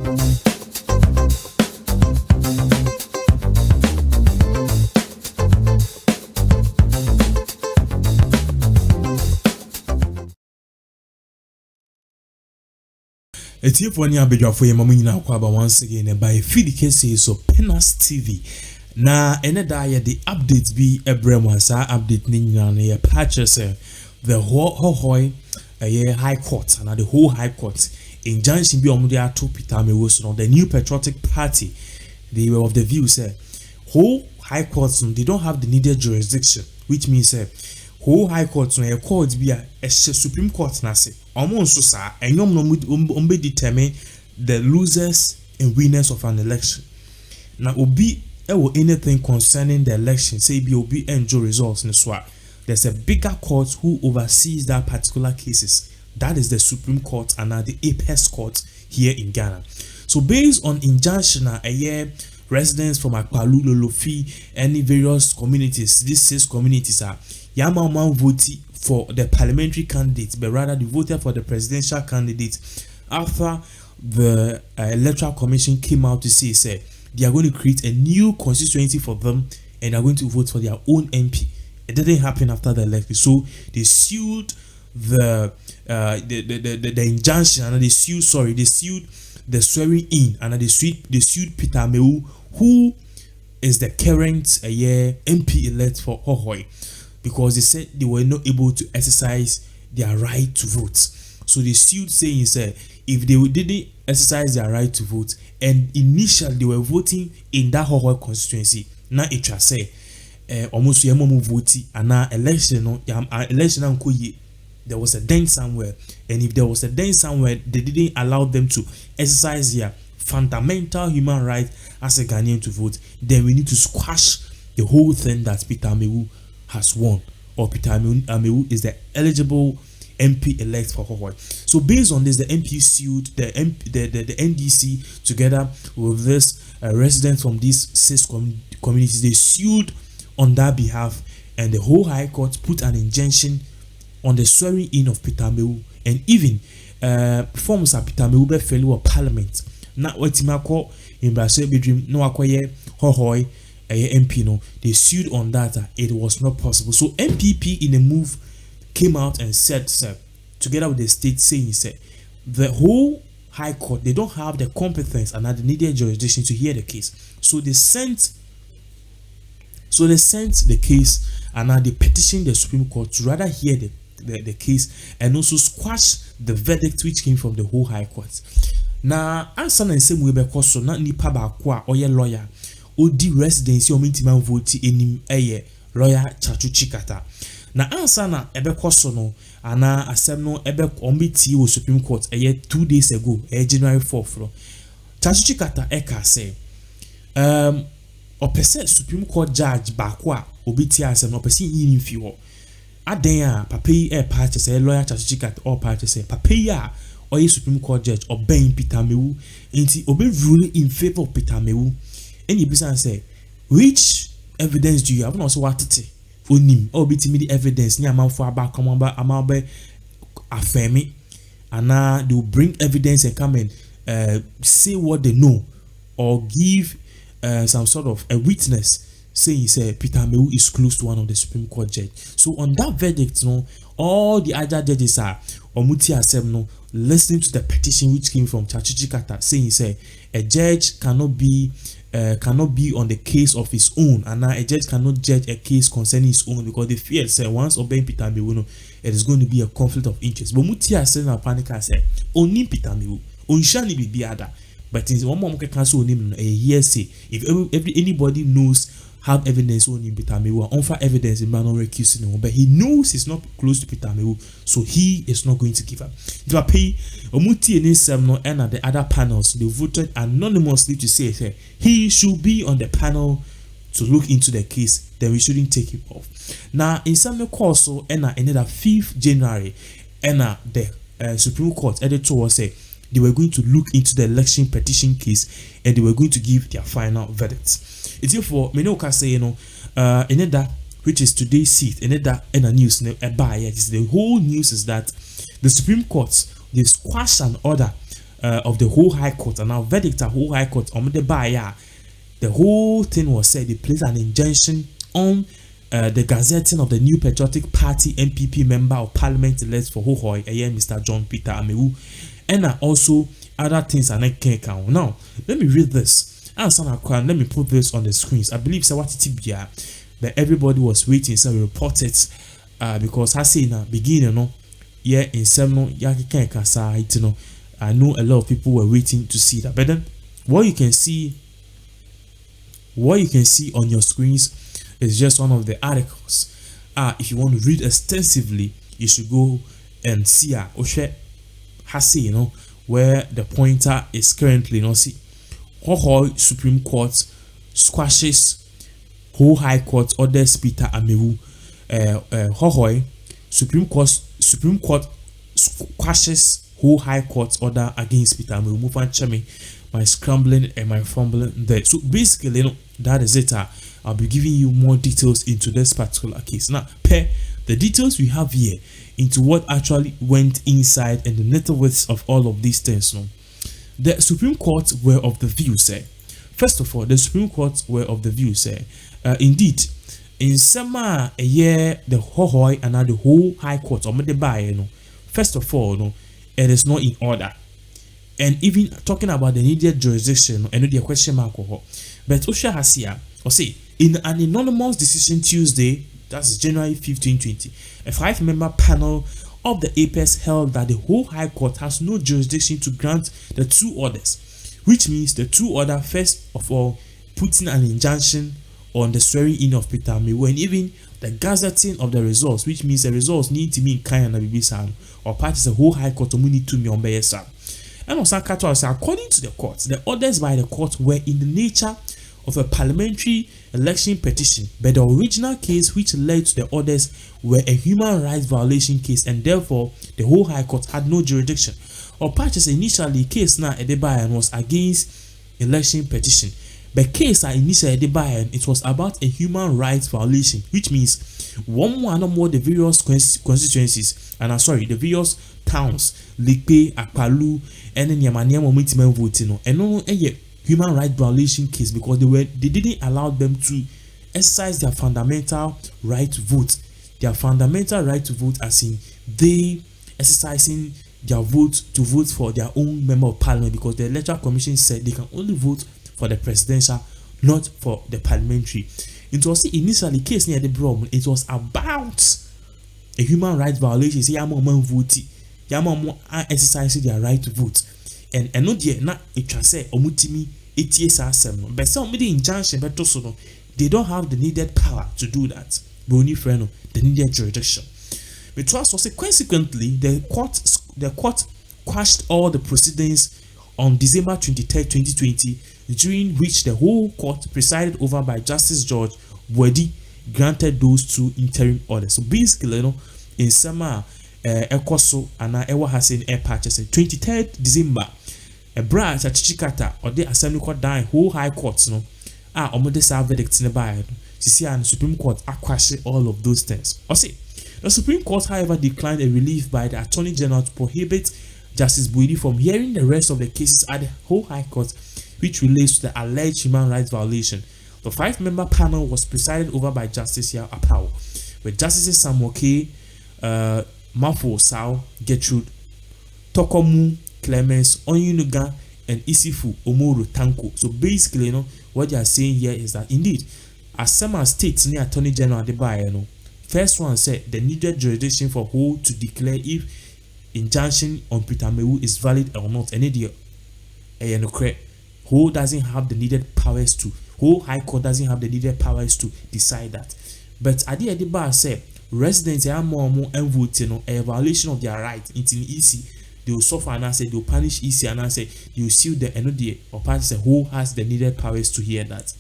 It's here for any abidja for your mamma kwaba once again by feed cases so Pinax TV. Na eneda the updates be ebrem sa update ni nyane patches the Hohoe High Court and the whole High Court injunction be omude ato Peter Amewu so the new patriotic party. They were of the view say whole High Courts they don't have the needed jurisdiction, which means whole High Court no court be a Supreme Court na say almost so sa enyom no determine the losers and winners of an election. Now obi anything concerning the election say be obi enjoy results in the there's a bigger court who oversees that particular cases. That is the Supreme Court and the Apex Court here in Ghana. So based on injunction residents from Akpalu, Lolofi, any various communities, these 6 communities are Yama voted for the parliamentary candidate, but rather they voted for the presidential candidate after the electoral commission came out to say they are going to create a new constituency for them and they are going to vote for their own MP. It didn't happen after the election, so they sued the injunction and they sued the swearing in and they sued Peter Amewu, who is the current MP elect for Hohoe, because they said they were not able to exercise their right to vote. So they sued saying if they didn't exercise their right to vote and initially they were voting in that Hohoe constituency, now it was say almost voting and now election there was a dent somewhere, and if there was a dent somewhere they didn't allow them to exercise their fundamental human right as a Ghanaian to vote, then we need to squash the whole thing that Peter Amewu has won, or Peter Amewu is the eligible MP elect for Hohoe. So based on this, the MP sued the NDC together with this residents from these 6 communities. They sued on their behalf, and the whole High Court put an injunction on the swearing in of Peter Amewu, and even forms of Peter Amewu be fellow of parliament. Now what Timako in Brazil bedroom no akoye Hohoe MP no, they sued on that it was not possible. So MPP in a move came out and said together with the state saying the whole High Court, they don't have the competence and the needed jurisdiction to hear the case. So they sent the case and now they petitioned the Supreme Court to rather hear the case and also squash the verdict which came from the whole High Court. Now answer na same way because so na nipa ba kwa oye lawyer odi residency o mintima vote enim lawyer Tsatsu Tsikata. Na answer na so no ana asem no committee wo Supreme Court 2 days ago January 4th no Tsatsu Tsikata eka say opese Supreme Court judge ba kwa obiti asem no opese yin fi ho aden a papa yi party say lawyer Tsatsu Tsikata or party say papa yi a oye Supreme Court judge obeying Peter Amewu inti obe ruling in favor of Peter Amewu. And you bisa say which evidence do you have? No so what it onim or biti me the evidence ni amanfo aba come amabe affirm and now they will bring evidence and come and say what they know or give some sort of a witness saying Peter Amewu is close to one of the Supreme Court judge. So on that verdict, all the other judges are omuti asem listening to the petition which came from Tsatsu Tsikata saying a judge cannot be on the case of his own, and now a judge cannot judge a case concerning his own because they fear once obeying Peter Amewu it is going to be a conflict of interest. But muti asem na panic only Peter Amewu onshani be other. But in one moment can so name a hearsay. If anybody knows have evidence on Peter Amewu, offer evidence in man accusing him, but he knows he's not close to Peter Amewu, so he is not going to give up. Omuti and the other panels they voted anonymously to say he should be on the panel to look into the case, then we shouldn't take him off. Now in some course another 5th January the Supreme Court editor was say they were going to look into the election petition case and they were going to give their final verdict. It's therefore Menoka say another which is today's seat another news the whole news is that the Supreme Court they squash an order of the whole High Court, and now verdict at whole High Court on the buyer. The whole thing was said they placed an injunction on the gazetting of the new Patriotic Party NPP member of Parliament elect for Hohoe, Mr. John Peter Amewu, and also other things are not count. Now, let me read this. Let me put this on the screens. I believe so what it be, but everybody was waiting, so we reported because I say in the beginning, in some I know a lot of people were waiting to see that. But then what you can see on your screens is just one of the articles. If you want to read extensively, you should go and see where the pointer is currently. See, Hohoe Supreme Court squashes whole High Court orders Peter Amewu. Hohoe Supreme Court squashes whole High Court order against Peter Amewu. Move on, chemi. My scrambling and my fumbling there. So basically, that is it. I'll be giving you more details into this particular case. Now, the details we have here into what actually went inside and the net worth of all of these things. The Supreme Court were of the view, first of all, the Supreme Court were of the view, indeed, in summer a year, the Hohoe and now the whole High Court, first of all, it is not in order. And even talking about the needed jurisdiction, and the question mark, but Osha has here, or say, in an anonymous decision Tuesday, that's January 15, 2020, a 5-member panel of the Apex held that the whole High Court has no jurisdiction to grant the two orders, which means the two orders, first of all, putting an injunction on the swearing in of Peter Amewu, and even the gazetting of the results, which means the results need to be in kind and Bibisan, or part of the whole High Court need to be on Bayesa. And also, according to the court, the orders by the court were in the nature of a parliamentary election petition, but the original case which led to the orders were a human rights violation case, and therefore the whole High Court had no jurisdiction. Or purchase initially case now Edebayan was against election petition, but case initially Edebayan it was about a human rights violation, which means one or more the various constituencies and the various towns, Likpe, Akpalu, and then Yamania momentum voting, and no human rights violation case because they didn't allow them to exercise their fundamental right to vote. Their fundamental right to vote as in they exercising their vote to vote for their own member of parliament, because the electoral commission said they can only vote for the presidential, not for the parliamentary. It was initially case near the problem. It was about a human rights violation. Say Yamama vote, Yamama exercising their right to vote. And no dear na it was say omutimi etiesa but some the injunction but also they don't have the needed power to do that. But only friend the needed jurisdiction. But consequently the court quashed all the proceedings on December 23, 2020, during which the whole court, presided over by Justice George Wedi, granted those two interim orders. So basically, in summer, Ekoso and Ewa Hassan Air Purchase, 23rd December, a branch at Tsikata or the Assembly Court down whole High Courts, Omode serve verdict in the buy. CC and the Supreme Court quashing all of those things. Or say, the Supreme Court, however, declined a relief by the Attorney General to prohibit Justice Wedi from hearing the rest of the cases at the whole High Court, which relates to the alleged human rights violation. The 5-member panel was presided over by Justice Yao Apao, with Justices Samuel K, Mafo Sao, Gertrude, Tokomu, Clemens, Onyunuga, and Isifu Omoro Tanko. So basically, what they are saying here is that indeed, as some states near Attorney General Adebayo, first one said the needed jurisdiction for who to declare if injunction on Peter Amewu is valid or not. And who doesn't have the needed powers to, who High Court doesn't have the needed powers to decide that. But Adi Adiba said residents are more and voting a violation of their right into EC. They will suffer and I say they will punish EC and I say they will sue the NOD or party who has the needed powers to hear that.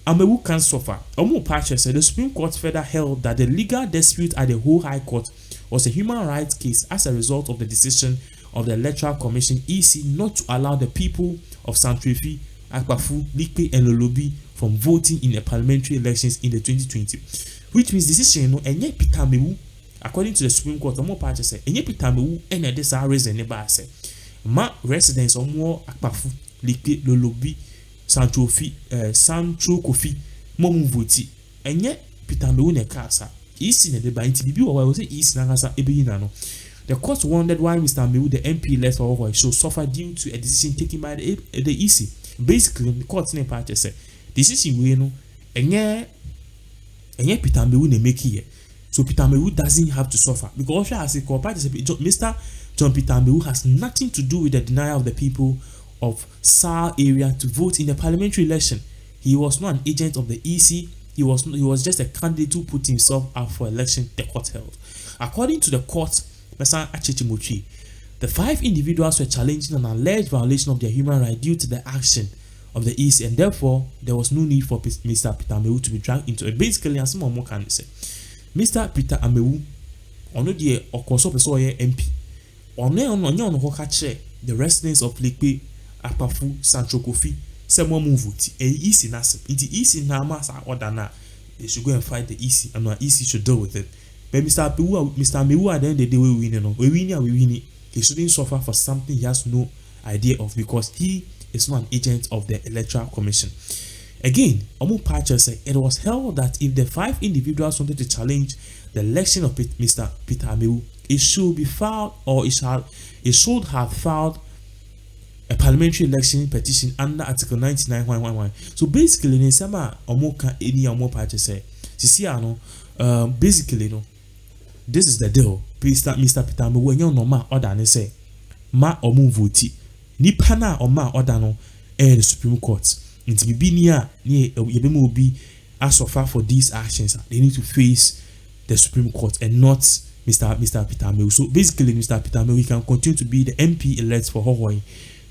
Amewu can suffer. Omo Pacha said the Supreme Court further held that the legal dispute at the whole High Court was a human rights case as a result of the decision of the Electoral Commission EC not to allow the people of Santrefi, Akpafu, Likpe, and Lolobi from voting in the parliamentary elections in the 2020. Which means decision enye Peter Amewu, according to the Supreme Court, Omo Pacha said enye Peter Amewu ene this reason ne ba say. ma residents or more akpafu like lolobi Sancho Kofi momu voti enye Peter Amewu ne kasa isi ne deba nti bibi wa say isi na kasa ebe na no. The court wondered why Mr. Amewu, the MP left Hohoe, should suffer due to a decision taken by the EC. Basically, the court ne part say decision we no enye Peter Amewu ne make here. So Peter Amewu doesn't have to suffer because as a court party Mr. John Peter Amewu has nothing to do with the denial of the people of SAR area to vote in the parliamentary election. He was not an agent of the EC. He was just a candidate who put himself up for election the court held. According to the court, the 5 individuals were challenging an alleged violation of their human rights due to the action of the EC, and therefore there was no need for Mr. Peter Amewu to be dragged into it. Basically, as some more can say, Mr. Peter Amewu, ono die okoso peso ye MP, ono catch the residents of Lekpe, Akpafu, Sancho Kofi, Semo Muvuti, EC Nasip. It's EC Namasa or Dana. They should go and fight the EC, and the EC should deal with it. But Mr. Amewu at the end of the day, we win it. He shouldn't suffer for something he has no idea of because he is not an agent of the Electoral Commission. Again, Omu Pacha said it was held that if the 5 individuals wanted to challenge the election of Mr. Peter Amewu, it should be filed, or it should have filed a parliamentary election petition under Article 99.11. So basically, in Sama Omoka any Omo Pacha say, basically, no, this is the deal. Mr. Peter Amewu when you no ma order ne say ma omu voti ni pana o ma order no the Supreme Court. Nti bibi ni a ni yebemu obi asofa for these actions. They need to face the Supreme Court and not Mr. Peter Amewu. So basically, Mr. Peter Amewu can continue to be the MP elect for Hohoe,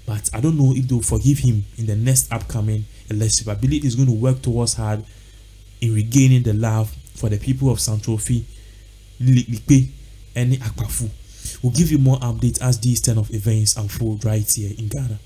but I don't know if they'll forgive him in the next upcoming election. I believe he's going to work towards hard in regaining the love for the people of Santrofi, Likpe, and Akpafu. We'll give you more updates as these turn of events unfold right here in Ghana.